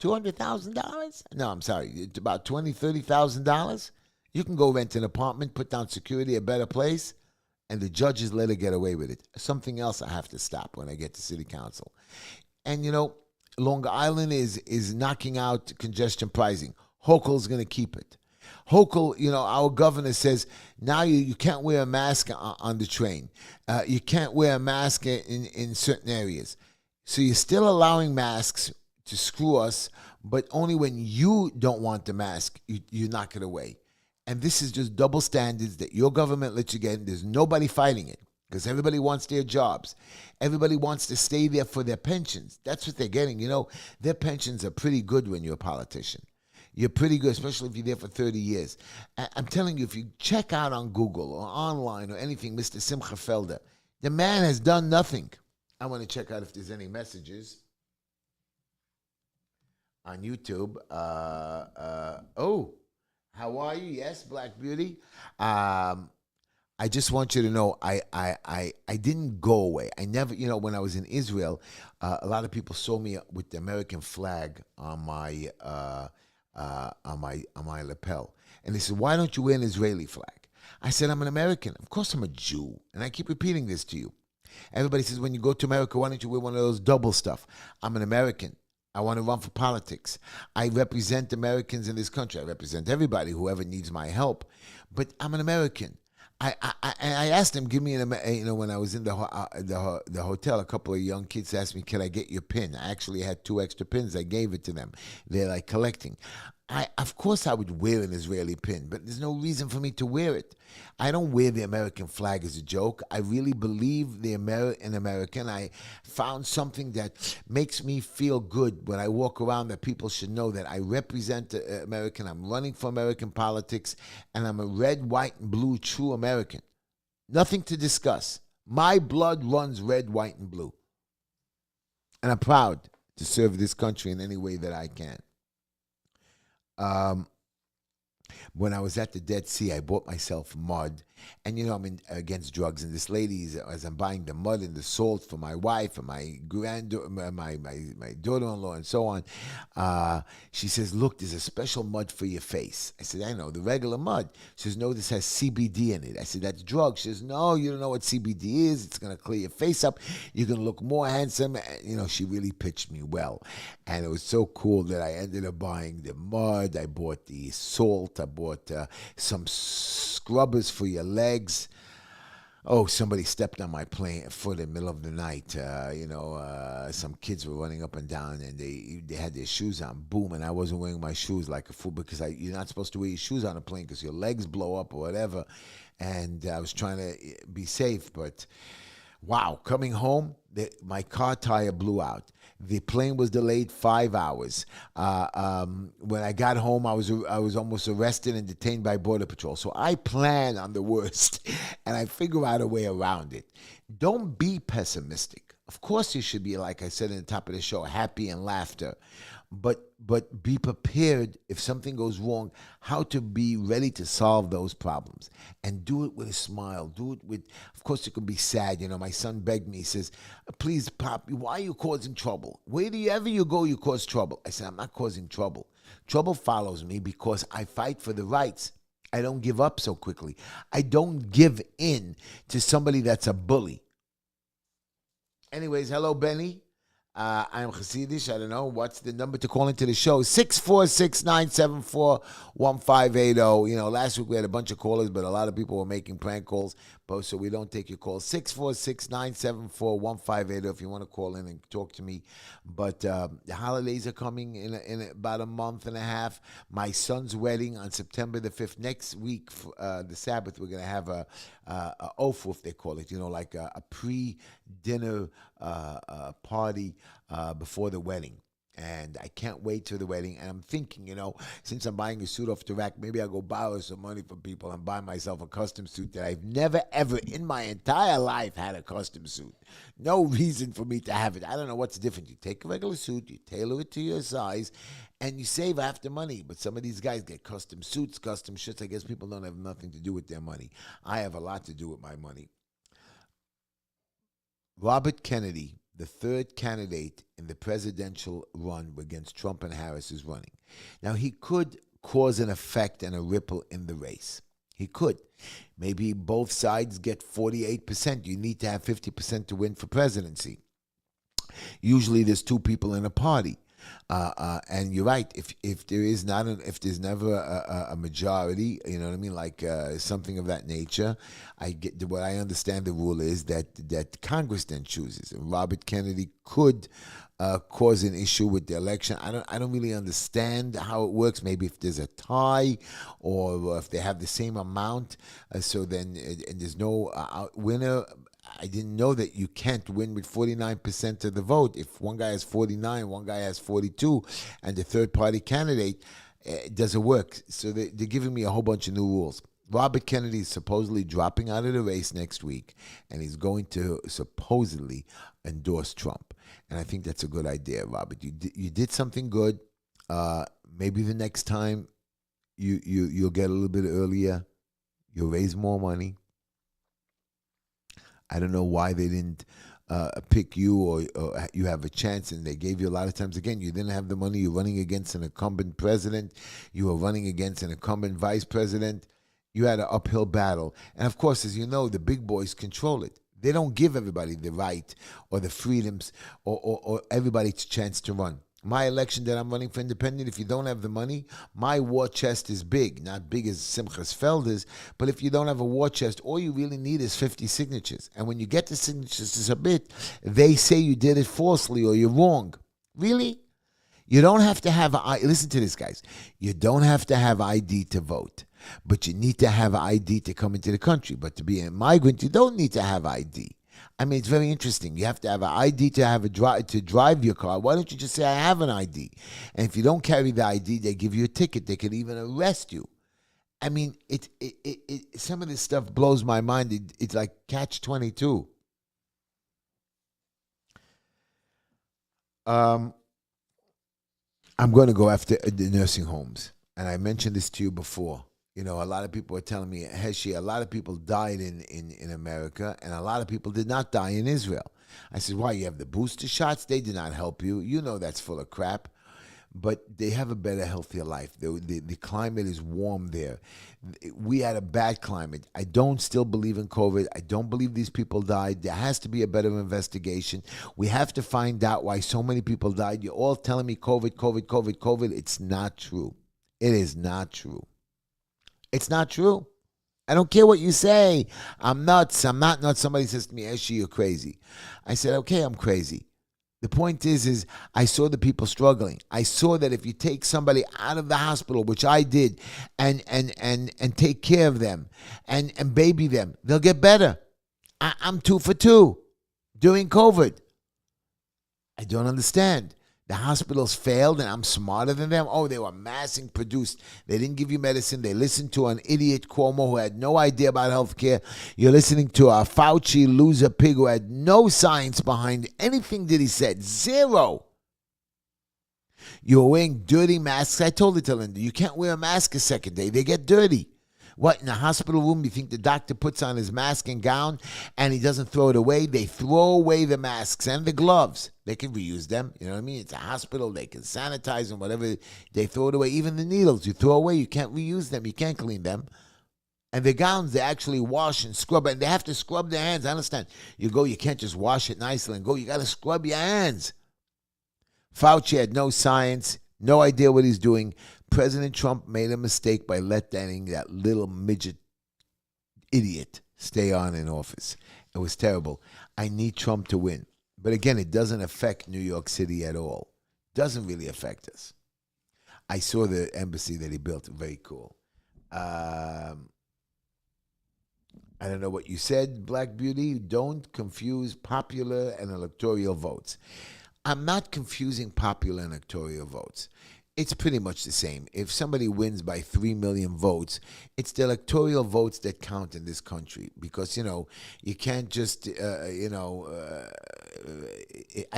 $200,000? No, I'm sorry, it's about $20,000, $30,000. You can go rent an apartment, put down security, a better place, and the judges let her get away with it. Something else I have to stop when I get to city council. And Long Island is knocking out congestion pricing. Hochul's going to keep it. Hochul, our governor says, now you can't wear a mask on the train. You can't wear a mask in certain areas. So you're still allowing masks to screw us, but only when you don't want the mask, you knock it away. And this is just double standards that your government lets you get, and there's nobody fighting it. Because everybody wants their jobs. Everybody wants to stay there for their pensions. That's what they're getting. Their pensions are pretty good when you're a politician. You're pretty good, especially if you're there for 30 years. I'm telling you, if you check out on Google or online or anything, Mr. Simcha Felder, the man has done nothing. I want to check out if there's any messages on YouTube. How are you? Yes, Black Beauty. I just want you to know I didn't go away. I never, when I was in Israel, a lot of people saw me with the American flag on my lapel, and they said, "Why don't you wear an Israeli flag?" I said, "I'm an American. Of course, I'm a Jew." And I keep repeating this to you. Everybody says, "When you go to America, why don't you wear one of those double stuff?" I'm an American. I want to run for politics. I represent Americans in this country. I represent everybody, whoever needs my help. But I'm an American. I asked them, give me when I was in the hotel, a couple of young kids asked me, can I get your pin? I actually had 2 extra pins. I gave it to them. They're like collecting. Of course I would wear an Israeli pin, but there's no reason for me to wear it. I don't wear the American flag as a joke. I really believe in American. I found something that makes me feel good when I walk around, that people should know that I represent American. I'm running for American politics, and I'm a red, white, and blue true American. Nothing to discuss. My blood runs red, white, and blue. And I'm proud to serve this country in any way that I can. Um, when I was at the Dead Sea, I bought myself mud. And I'm against drugs. And this lady, as I'm buying the mud and the salt for my wife and my my daughter-in-law and so on, she says, "Look, there's a special mud for your face." I said, "I know, the regular mud." She says, "No, this has CBD in it." I said, "That's drugs." She says, "No, you don't know what CBD is. It's going to clear your face up. You're going to look more handsome." She really pitched me well. And it was so cool that I ended up buying the mud. I bought the salt. I bought some scrubbers for your legs. Oh, somebody stepped on my foot in the middle of the night. Some kids were running up and down, and they had their shoes on. Boom, and I wasn't wearing my shoes like a fool because you're not supposed to wear your shoes on a plane because your legs blow up or whatever. And I was trying to be safe, but wow, coming home, my car tire blew out. The plane was delayed 5 hours. When I got home, I was almost arrested and detained by Border Patrol. So I plan on the worst, and I figure out a way around it. Don't be pessimistic. Of course, you should be, like I said in the top of the show, happy and laughter. But be prepared if something goes wrong, how to be ready to solve those problems. And do it with a smile. Do it with, of course, it could be sad. My son begged me. He says, "Please, Pop, why are you causing trouble? Wherever you go, you cause trouble." I said, "I'm not causing trouble. Trouble follows me because I fight for the rights. I don't give up so quickly. I don't give in to somebody that's a bully." Anyways, hello, Benny. I'm Hasidish. I don't know. What's the number to call into the show? 646-974-1580. Last week we had a bunch of callers, but a lot of people were making prank calls, so we don't take your calls. 646-974-1580 if you want to call in and talk to me. But the holidays are coming in about a month and a half. My son's wedding on September the 5th. Next week, the Sabbath, we're going to have a ofuf, they call it, like a pre-dinner party before the wedding. And I can't wait to the wedding. And I'm thinking, since I'm buying a suit off the rack, maybe I'll go borrow some money from people and buy myself a custom suit that I've never, ever in my entire life had a custom suit. No reason for me to have it. I don't know what's different. You take a regular suit, you tailor it to your size, and you save half the money. But some of these guys get custom suits, custom shirts. I guess people don't have nothing to do with their money. I have a lot to do with my money. Robert Kennedy, the third candidate in the presidential run against Trump and Harris, is running. Now, he could cause an effect and a ripple in the race. He could. Maybe both sides get 48%. You need to have 50% to win for presidency. Usually there's two people in a party. And you're right. If there's never a majority, you know what I mean, like something of that nature, what I understand the rule is that Congress then chooses. And Robert Kennedy could cause an issue with the election. I don't really understand how it works. Maybe if there's a tie, or if they have the same amount, so then and there's no winner. I didn't know that you can't win with 49% of the vote. If one guy has 49, one guy has 42, and the third party candidate, it doesn't work. So they're giving me a whole bunch of new rules. Robert Kennedy is supposedly dropping out of the race next week, and he's going to supposedly endorse Trump. And I think that's a good idea, Robert. You did something good. Maybe the next time you'll get a little bit earlier. You'll raise more money. I don't know why they didn't pick you, or you have a chance, and they gave you a lot of times. Again, you didn't have the money. You're running against an incumbent president. You were running against an incumbent vice president. You had an uphill battle. And, of course, as you know, the big boys control it. They don't give everybody the right or the freedoms or everybody a chance to run. My election that I'm running for independent, if you don't have the money, my war chest is big. Not big as Simchas Felder's, but if you don't have a war chest, all you really need is 50 signatures. And when you get the signatures to submit, they say you did it falsely or you're wrong. Really? You don't have to have, listen to this, guys. You don't have to have ID to vote, but you need to have ID to come into the country. But to be a migrant, you don't need to have ID. I mean, it's very interesting. You have to have an ID to drive your car. Why don't you just say, I have an ID? And if you don't carry the ID, they give you a ticket. They could even arrest you. I mean, some of this stuff blows my mind. It's like catch-22. I'm going to go after the nursing homes. And I mentioned this to you before. You know, a lot of people are telling me, Heshy, a lot of people died in America, and a lot of people did not die in Israel. I said, why? You have the booster shots? They did not help you. You know that's full of crap. But they have a better, healthier life. The climate is warm there. We had a bad climate. I don't still believe in COVID. I don't believe these people died. There has to be a better investigation. We have to find out why so many people died. You're all telling me COVID, COVID, COVID, COVID. It's not true. It is not true. It's not true. I don't care what you say. I'm nuts. I'm not nuts. Somebody says to me, Heshy, you're crazy. I said, okay, I'm crazy. The point is I saw the people struggling. I saw that if you take somebody out of the hospital, which I did, and take care of them and baby them, they'll get better. I'm 2 for 2 during COVID. I don't understand. The hospitals failed and I'm smarter than them. Oh, they were massing produced. They didn't give you medicine. They listened to an idiot Cuomo who had no idea about healthcare. You're listening to a Fauci loser pig who had no science behind anything that he said. Zero. You're wearing dirty masks. I told it to Linda, you can't wear a mask a second day. They get dirty. What, in a hospital room, you think the doctor puts on his mask and gown and he doesn't throw it away? They throw away the masks and the gloves. They can reuse them. You know what I mean? It's a hospital. They can sanitize them, whatever. They throw it away. Even the needles you throw away, you can't reuse them. You can't clean them. And the gowns, they actually wash and scrub. And they have to scrub their hands. I understand. You go, you can't just wash it nicely and go. You got to scrub your hands. Fauci had no science, no idea what he's doing. President Trump made a mistake by letting that little midget idiot stay on in office. It was terrible. I need Trump to win. But again, it doesn't affect New York City at all. Doesn't really affect us. I saw the embassy that he built. Very cool. I don't know what you said, Black Beauty. Don't confuse popular and electoral votes. I'm not confusing popular and electoral votes. It's pretty much the same. If somebody wins by 3 million votes, it's the electoral votes that count in this country because, you can't just, I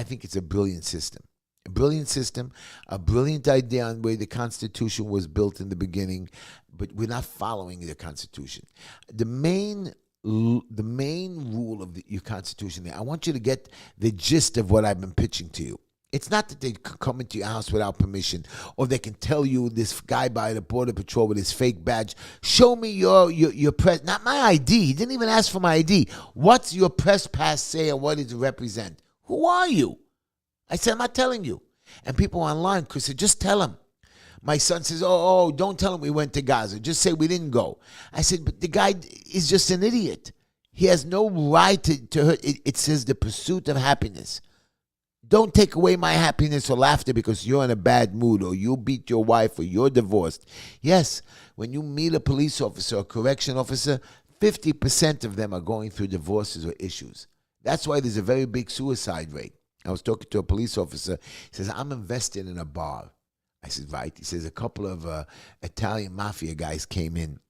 think it's a brilliant system. A brilliant system, a brilliant idea on where the Constitution was built in the beginning, but we're not following the Constitution. The main rule of your Constitution, I want you to get the gist of what I've been pitching to you. It's not that they come into your house without permission, or they can tell you this guy by the Border Patrol with his fake badge, show me your press, not my ID. He didn't even ask for my ID. What's your press pass say and what does it represent? Who are you? I said, I'm not telling you. And people online could say, just tell him. My son says, oh, don't tell him we went to Gaza. Just say we didn't go. I said, but the guy is just an idiot. He has no right to hurt. It says the pursuit of happiness. Don't take away my happiness or laughter because you're in a bad mood or you beat your wife or you're divorced. Yes, when you meet a police officer or correction officer, 50% of them are going through divorces or issues. That's why there's a very big suicide rate. I was talking to a police officer. He says, I'm invested in a bar. I said, right. He says, a couple of Italian mafia guys came in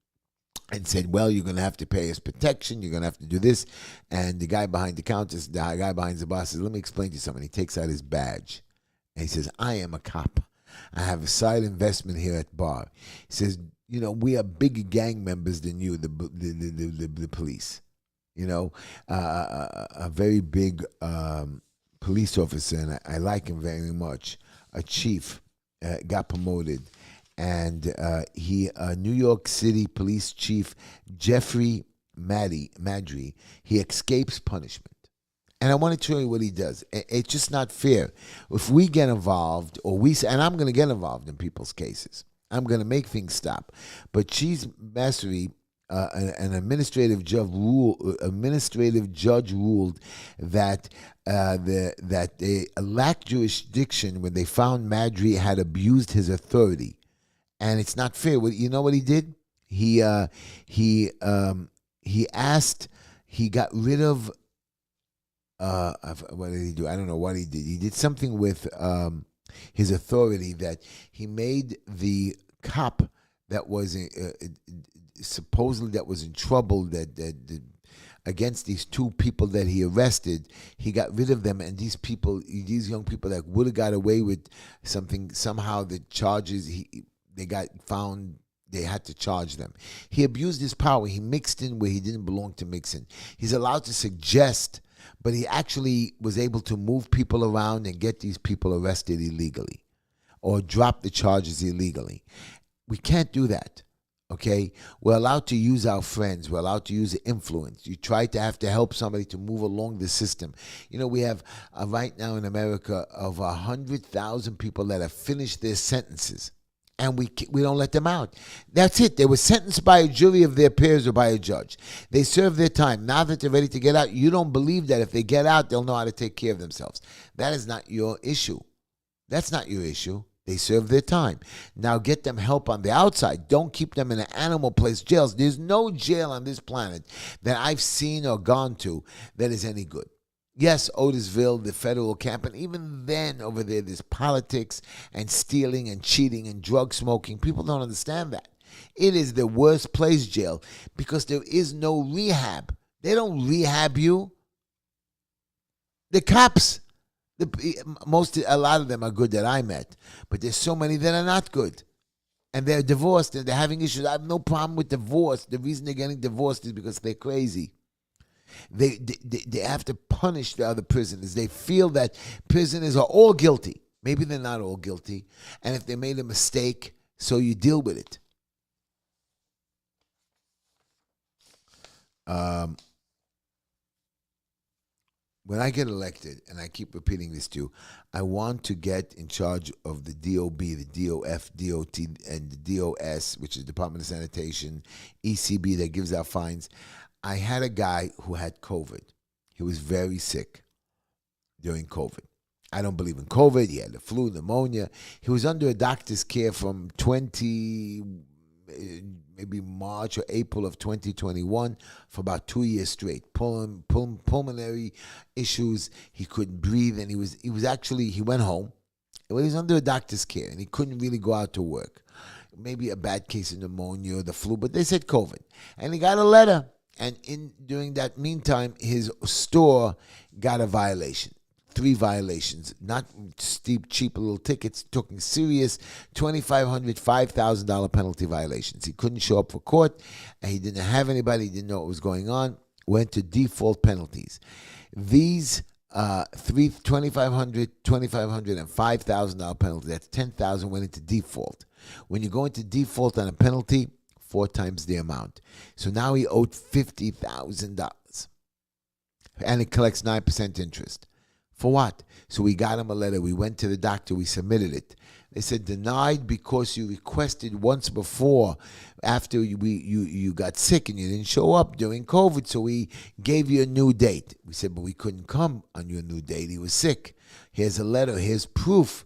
and said, well, you're going to have to pay us protection. You're going to have to do this. And the guy behind the counter, the guy behind the bar says, let me explain to you something. He takes out his badge. And he says, I am a cop. I have a side investment here at bar. He says, we are bigger gang members than you, the police. A very big police officer, and I like him very much, a chief, got promoted. And New York City Police Chief Jeffrey Madry, he escapes punishment. And I want to tell you what he does. It's just not fair. If we get involved, and I'm going to get involved in people's cases. I'm going to make things stop. But Chief Madry, an administrative judge ruled that they lacked jurisdiction when they found Madry had abused his authority. And it's not fair. You know what he did? He got rid of, what did he do? I don't know what he did. He did something with his authority that he made the cop that was supposedly that was in trouble, that against these two people that he arrested. He got rid of them, and these young people that would have got away with something, somehow the charges, they got found, they had to charge them. He abused his power. He mixed in where he didn't belong to mix in. He's allowed to suggest, but he actually was able to move people around and get these people arrested illegally or drop the charges illegally. We can't do that. Okay, we're allowed to use our friends. We're allowed to use influence. You try to have to help somebody to move along the system. You know, we have right now in America over 100,000 people that have finished their sentences, and we don't let them out. That's it. They were sentenced by a jury of their peers or by a judge. They served their time. Now that they're ready to get out, you don't believe that if they get out, they'll know how to take care of themselves. That is not your issue. That's not your issue. They serve their time. Now get them help on the outside. Don't keep them in an animal place jails. There's no jail on this planet that I've seen or gone to that is any good. Yes, Otisville, the federal camp, and even then over there's politics and stealing and cheating and drug smoking. People don't understand that. It is the worst place, jail, because there is no rehab. They don't rehab you. The cops. A lot of them are good that I met, but there's so many that are not good, and they're divorced and they're having issues. I have no problem with divorce. The reason they're getting divorced is because they're crazy. They have to punish the other prisoners. They feel that prisoners are all guilty. Maybe they're not all guilty, and if they made a mistake, so you deal with it. When I get elected, and I keep repeating this to you, I want to get in charge of the DOB, the DOF, DOT, and the DOS, which is Department of Sanitation, ECB that gives out fines. I had a guy who had COVID. He was very sick during COVID. I don't believe in COVID. He had the flu, pneumonia. He was under a doctor's care from maybe March or April of 2021 for about 2 years straight. Pulmonary issues. He couldn't breathe, and he went home. He was under a doctor's care, and he couldn't really go out to work. Maybe a bad case of pneumonia or the flu, but they said COVID. And he got a letter, and during that meantime, his store got a violation. 3 violations, not steep, cheap little tickets, talking serious $2,500, $5,000 penalty violations. He couldn't show up for court, and he didn't have anybody, he didn't know what was going on, went to default penalties. These $2,500, and $5,000 penalty, that's $10,000 went into default. When you go into default on a penalty, 4 times the amount. So now he owed $50,000, and it collects 9% interest. For what? So we got him a letter. We went to the doctor. We submitted it. They said denied because you requested once before after you got sick and you didn't show up during COVID. So we gave you a new date. We said, but we couldn't come on your new date. He was sick. Here's a letter. Here's proof.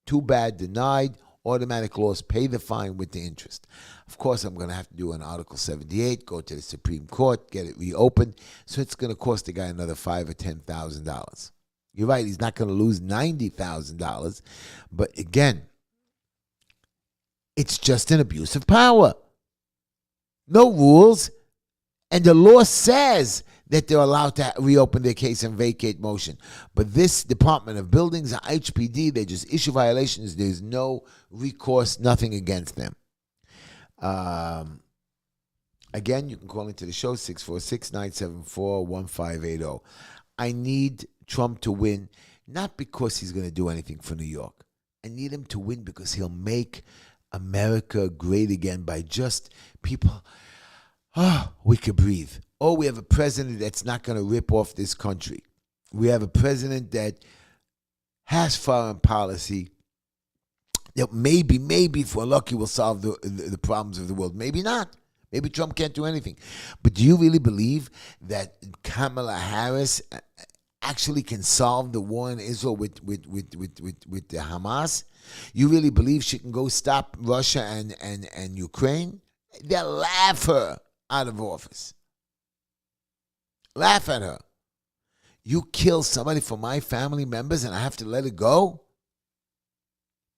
Too bad. Denied. Automatic loss. Pay the fine with the interest. Of course, I'm going to have to do an Article 78, go to the Supreme Court, get it reopened. So it's going to cost the guy another $5,000 or $10,000. You're right, he's not going to lose $90,000. But again, it's just an abuse of power. No rules. And the law says that they're allowed to reopen their case and vacate motion. But this Department of Buildings, HPD, they just issue violations. There's no recourse, nothing against them. Again, you can call into the show, 646-974-1580. I need Trump to win, not because he's going to do anything for New York. I need him to win because he'll make America great again by just people, we could breathe. Oh, we have a president that's not going to rip off this country. We have a president that has foreign policy that maybe, if we're lucky, will solve the problems of the world. Maybe not. Maybe Trump can't do anything. But do you really believe that Kamala Harris actually can solve the war in Israel with the Hamas? You really believe she can go stop Russia and Ukraine? They'll laugh her out of office. Laugh at her. You kill somebody for my family members and I have to let it go?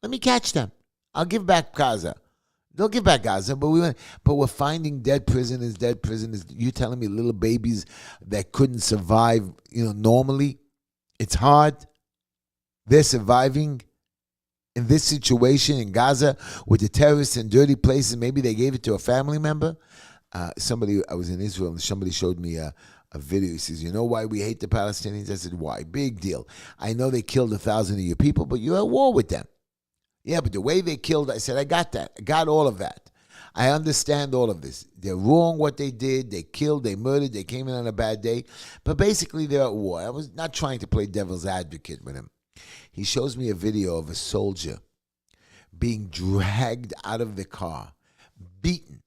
Let me catch them. I'll give back Gaza. They'll give back Gaza, but we're finding dead prisoners. Dead prisoners. You telling me little babies that couldn't survive? Normally, it's hard. They're surviving in this situation in Gaza with the terrorists in dirty places. Maybe they gave it to a family member. I was in Israel and somebody showed me a video. He says, "You know why we hate the Palestinians?" I said, "Why? Big deal. I know they killed 1,000 of your people, but you're at war with them." Yeah, but the way they killed, I said, I got that. I got all of that. I understand all of this. They're wrong what they did. They killed, they murdered, they came in on a bad day. But basically, they're at war. I was not trying to play devil's advocate with him. He shows me a video of a soldier being dragged out of the car, beaten.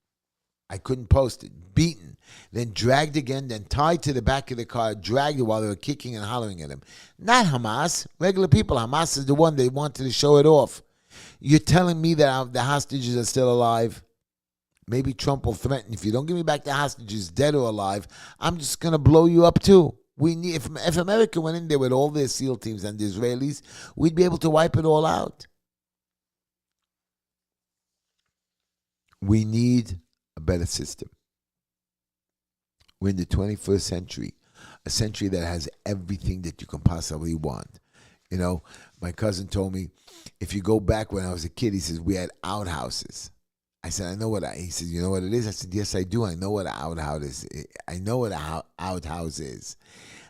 I couldn't post it. Beaten, then dragged again, then tied to the back of the car, dragged while they were kicking and hollering at him. Not Hamas, regular people. Hamas is the one they wanted to show it off. You're telling me that the hostages are still alive? Maybe Trump will threaten, if you don't give me back the hostages, dead or alive, I'm just going to blow you up too. If America went in there with all their SEAL teams and the Israelis, we'd be able to wipe it all out. We need a better system. We're in the 21st century, a century that has everything that you can possibly want. My cousin told me, if you go back when I was a kid, he says, we had outhouses. I said, I know what he says, you know what it is? I said, yes, I do. I know what an outhouse is. I know what an outhouse is.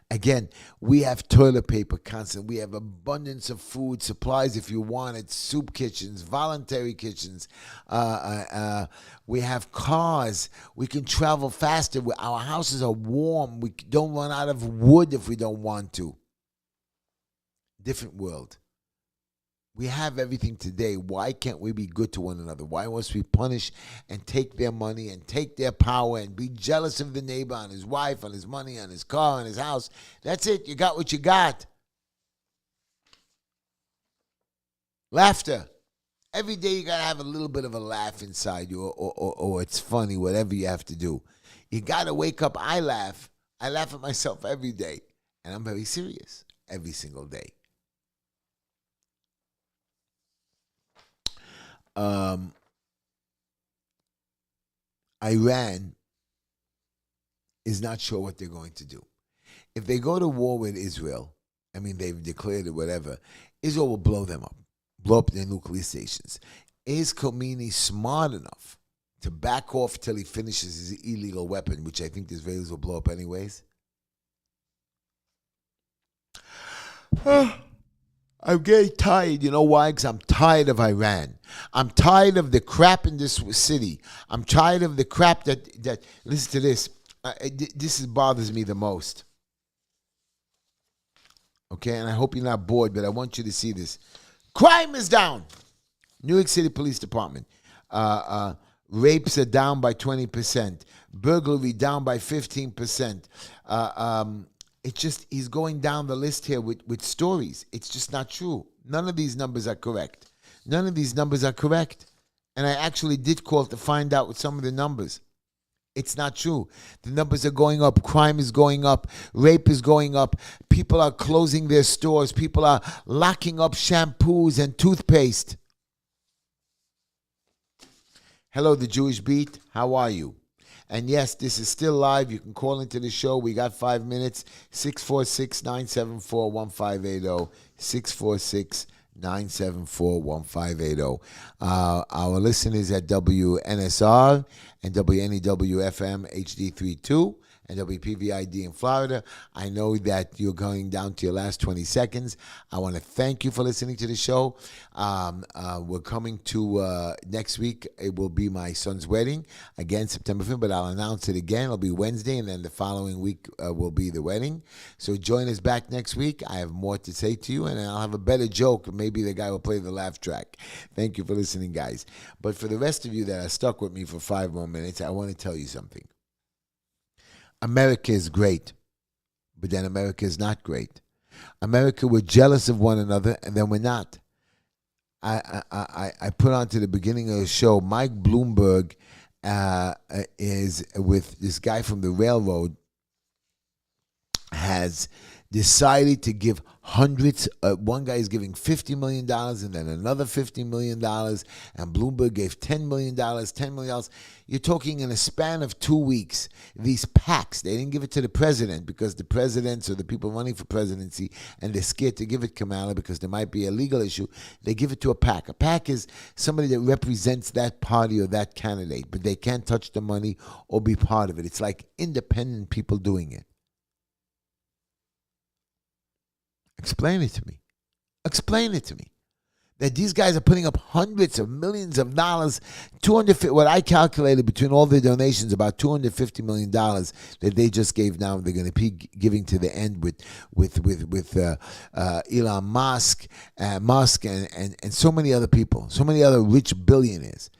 Again, we have toilet paper constantly. We have abundance of food, supplies if you want it, soup kitchens, voluntary kitchens. We have cars. We can travel faster. Our houses are warm. We don't run out of wood if we don't want to. Different world. We have everything today. Why can't we be good to one another? Why must we punish and take their money and take their power and be jealous of the neighbor on his wife, on his money, on his car, on his house? That's it. You got what you got. Laughter. Every day you got to have a little bit of a laugh inside you or it's funny, whatever you have to do. You got to wake up. I laugh. I laugh at myself every day. And I'm very serious every single day. Iran is not sure what they're going to do. If they go to war with Israel, they've declared it, whatever, Israel will blow them up, blow up their nuclear stations. Is Khomeini smart enough to back off till he finishes his illegal weapon, which I think the Israelis will blow up anyways? I'm getting tired. You know why? Because I'm tired of Iran. I'm tired of the crap in this city. I'm tired of the crap that listen to this. This bothers me the most. Okay, and I hope you're not bored, but I want you to see this. Crime is down. New York City Police Department. Rapes are down by 20%. Burglary down by 15%. It's just, he's going down the list here with stories. It's just not true. None of these numbers are correct. None of these numbers are correct. And I actually did call to find out with some of the numbers. It's not true. The numbers are going up. Crime is going up. Rape is going up. People are closing their stores. People are locking up shampoos and toothpaste. Hello, the Jewish Beat. How are you? And yes, this is still live. You can call into the show. We got 5 minutes. 646-974-1580. 646-974-1580. Our listeners at WNSR and WNEW-FM HD32 and WPVID in Florida. I know that you're going down to your last 20 seconds. I want to thank you for listening to the show. We're coming to next week. It will be my son's wedding, again, September 5th, but I'll announce it again. It'll be Wednesday, and then the following week will be the wedding. So join us back next week. I have more to say to you, and I'll have a better joke. Maybe the guy will play the laugh track. Thank you for listening, guys. But for the rest of you that are stuck with me for 5 more minutes, I want to tell you something. America is great, but then America is not great. America, we're jealous of one another, and then we're not. I put on to the beginning of the show, Mike Bloomberg is with this guy from the railroad, has decided to give hundreds. One guy is giving $50 million and then another $50 million, and Bloomberg gave $10 million, $10 million. You're talking in a span of 2 weeks, these PACs, they didn't give it to the president because the presidents or the people running for presidency, and they're scared to give it Kamala because there might be a legal issue. They give it to a PAC. A PAC is somebody that represents that party or that candidate, but they can't touch the money or be part of it. It's like independent people doing it. Explain it to me. Explain it to me. That these guys are putting up hundreds of millions of dollars, what I calculated between all the donations, about $250 million that they just gave now. They're going to be giving to the end with Elon Musk, and so many other people, so many other rich billionaires.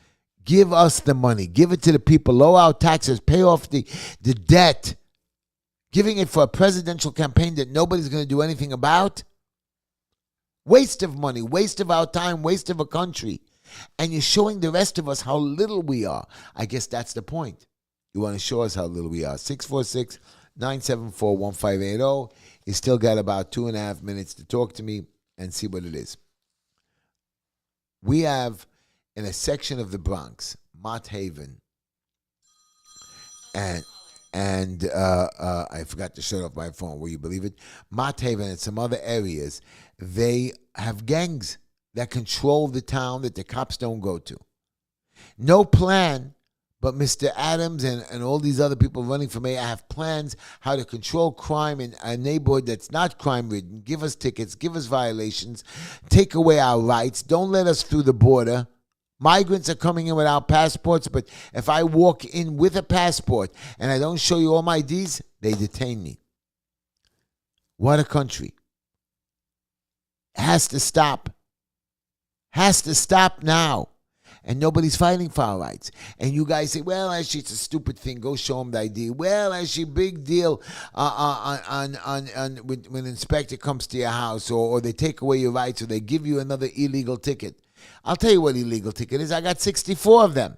Give us the money. Give it to the people. Lower our taxes. Pay off the debt. Giving it for a presidential campaign that nobody's going to do anything about? Waste of money, waste of our time, waste of a country. And you're showing the rest of us how little we are. I guess that's the point. You want to show us how little we are. 646-974-1580. You still got about 2.5 minutes to talk to me and see what it is. We have in a section of the Bronx, Mott Haven, and I forgot to shut off my phone. Will you believe it? Mott Haven and some other areas, they have gangs that control the town that the cops don't go to. No plan, but Mr. Adams and all these other people running for mayor have plans how to control crime in a neighborhood that's not crime-ridden. Give us tickets, give us violations, take away our rights, don't let us through the border. Migrants are coming in without passports, but if I walk in with a passport and I don't show you all my IDs, they detain me. What a country. Has to stop. Has to stop now. And nobody's fighting for our rights. And you guys say, well, Heshy, it's a stupid thing. Go show them the ID. Well, Heshy, big deal when an inspector comes to your house or they take away your rights or they give you another illegal ticket. I'll tell you what illegal ticket is. I got 64 of them.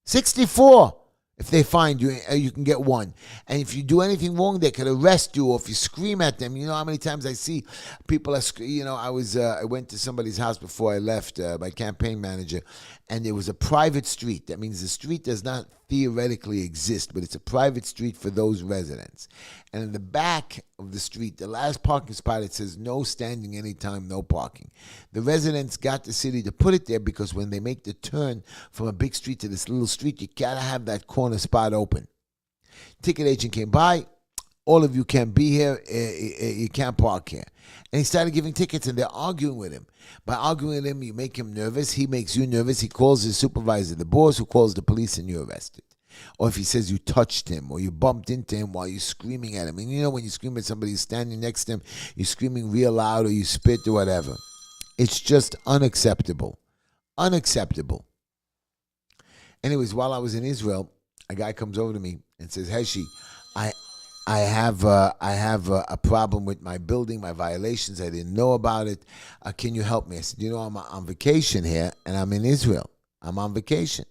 64. If they find you, you can get one. And if you do anything wrong, they could arrest you. Or if you scream at them, you know how many times I see people are, I went to somebody's house before I left, my campaign manager, and there was a private street. That means the street does not theoretically exist, but it's a private street for those residents. And in the back of the street, the last parking spot, it says no standing anytime, no parking. The residents got the city to put it there because when they make the turn from a big street to this little street, you got to have that corner spot open. Ticket agent came by. All of you can't be here. You can't park here. And he started giving tickets, and they're arguing with him. By arguing with him, you make him nervous. He makes you nervous. He calls his supervisor, the boss, who calls the police, and you're arrested. Or if he says you touched him or you bumped into him while you're screaming at him. And you know when you scream at somebody who's standing next to him, you're screaming real loud or you spit or whatever. It's just unacceptable. Unacceptable. Anyways, while I was in Israel, a guy comes over to me and says, Heshy, I have a problem with my building, my violations. I didn't know about it. Can you help me? I said, I'm on vacation here and I'm in Israel. I'm on vacation.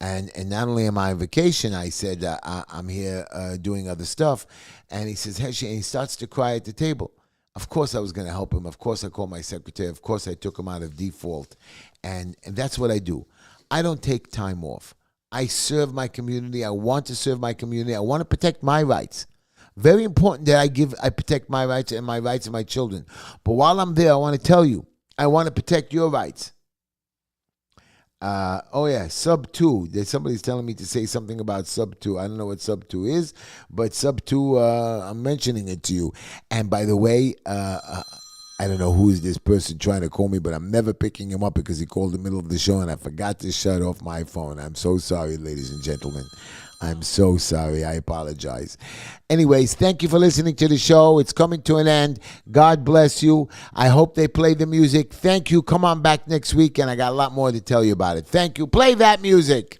And not only am I on vacation, I said, I'm here doing other stuff. And he says, Heshy, and he starts to cry at the table. Of course I was going to help him. Of course I called my secretary. Of course I took him out of default. And that's what I do. I don't take time off. I serve my community. I want to serve my community. I want to protect my rights. Very important that I protect my rights and my rights of my children. But while I'm there, I want to tell you, I want to protect your rights. Sub 2. Somebody's telling me to say something about Sub 2. I don't know what Sub 2 is, but Sub 2, I'm mentioning it to you. And by the way, I don't know who is this person trying to call me, but I'm never picking him up because he called in the middle of the show and I forgot to shut off my phone. I'm so sorry, ladies and gentlemen. I'm so sorry. I apologize. Anyways, thank you for listening to the show. It's coming to an end. God bless you. I hope they play the music. Thank you. Come on back next week, and I got a lot more to tell you about it. Thank you. Play that music.